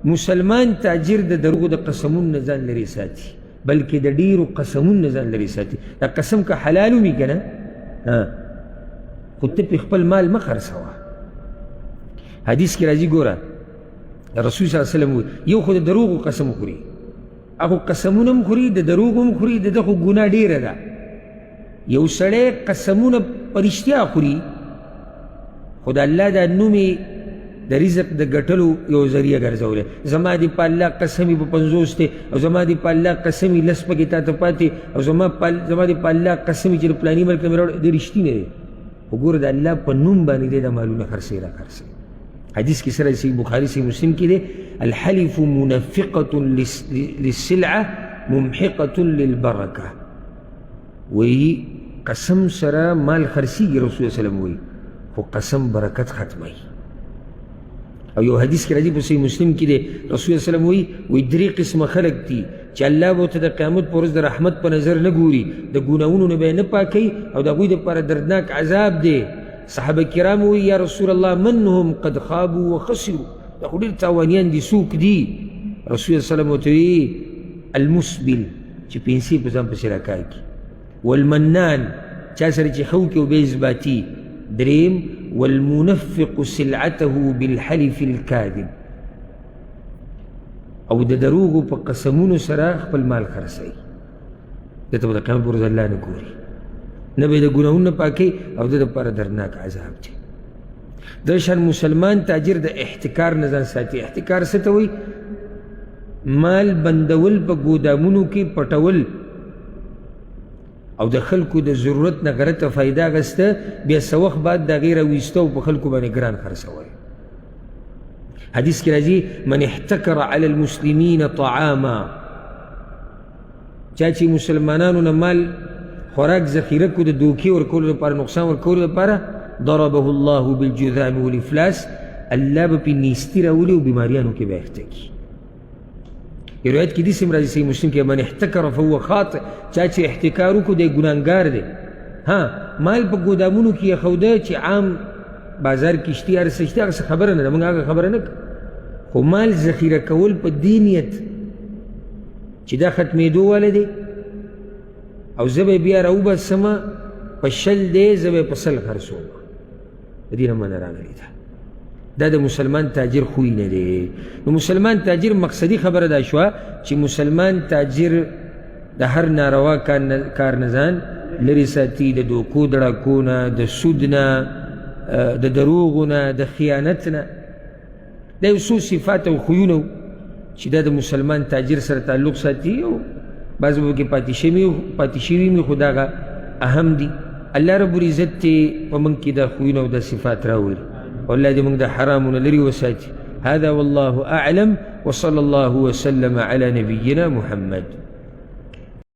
مسلمان تاجر د دروغو د قسمون نه ځان لرې ساتي، بلکې د ډیرو قسمون نه ځان لرې ساتي. دا قسم که حلال وي که نه، خو ته پې خپل مال مه خرڅوه. حدیث کې راځي، ګوره رسول صلی الله علیه وسلم یو خو د دروغو قسم خوري، هغه قسمونه هم خوري، د دروغو هم خوري، د ده خو ګناه ډیره ده. یو سړی قسمونه په رښتیا خوري، خو د الله دا نوم د رزق د ګټلو یو ذریعه ګرځولی. زما دې په الله قسم په 50 دی، او زما دې په الله قسم 10 پکې تا ته پاتې، او زما دې په الله قسم چې د فلاني ملک نه مې راوړی، د رښتینی دی. خو ګوره د الله په نوم باندې دی دا مالونه خرڅوي را خرڅوي. حدیث کې سره صحیح بخاري صحیح مسلم کې دی، الحلف منفقة للسلعة ممحقة للبركة. وی قسم سره مال خرڅیږي، رسول الله صلی الله علیه وسلم وی، خو قسم برکت ختموي. او یو حدیث کې راځي په صحیح مسلم کې دی، رسول الله صلی الله علیه وسلم وی 3 قسمه خلق دي چې الله به ورته د قیامت په ورځ د رحمت په نظر نه ګوري، د ګناهونو نه به یې نه پاکوي، او د هغوی دپاره دردناک عذاب دی. صحابه کرام وی یا رسول الله من هم قد خابوا وخسروا، دا خو ډېر تاوانیان دي، څوک دي؟ رسول الله صلی الله علیه وسلم ورته وی المسبل، چې پیسې په ځان پسې راکاږي، والمنان، چا سره چې ښه وکړي او بیا اثباتي، دریم والمنفق سلعته بالحلف الكاذب، او د دروغو په قسمونو سره خپل مال خرڅوي، دته به د قیامت په ورځ الله نه ګوري، نه به یې د ګناهونو نه پاکوي، او د دپاره درناک عذاب دی. د شان مسلمان تاجر د احتکار نه ځان ساتي. احتکار څه ته وایي؟ مال بندول په ګودامونو کې پټول، او د خلکو د ضرورت نه غرته فایده اخیسته، بیا څه وخت بعد د هغې راویسته او په خلکو باندې ګران خرڅول. حدیث کې راځي من احتکر علی المسلمین طعاما، چا چې مسلمانانو نه مال خوراک ذخیره کو د دوکې ورکولو لپاره، نقصان ورکولو لپاره، ضربه الله بالجذام والافلاس، الله به پې نیستي راولي او بیماریانو کې به اخته کړي. یو روایت کې داسې راځي صحیح مسلم کې من احتکر فهو خاطئ، چا چې احتکار وکړو دی ګناهګار دی. مال په ګودامونو کې ایښوده چې عام بازار کې شتي، هر څه شتي، هغه څه خبره نه ده، موږ هغه خبره نه کوو، خو مال ذخیره کول په دې نیت چې دا ختمېدو والا دی، او زه به بیا راوباسمه په 100 دی، زه به په 100 خرڅوم، د دې نه منع راغلې ده. دا د مسلمان تاجر خوی نه دی. نو مسلمان تاجر مقصدی خبره دا شوه چې مسلمان تاجر د هر ناروا کار نه ځان لرې ساتي، د دوکو دړکو نه، د سود نه، د دروغو نه، د خیانت نه. دا یو څو صفات او خویونه چې دا د مسلمان تاجر سره تعلق ساتي، او بعض به کې پاتې شوي وي، خو دغه اهم دي. الله رب العزت په موږ کې دا خویونه او دا صفات راولي، والله دې موږ د حرامونه لرې وساتي. هذا والله أعلم، وصلى الله وسلم على نبينا محمد.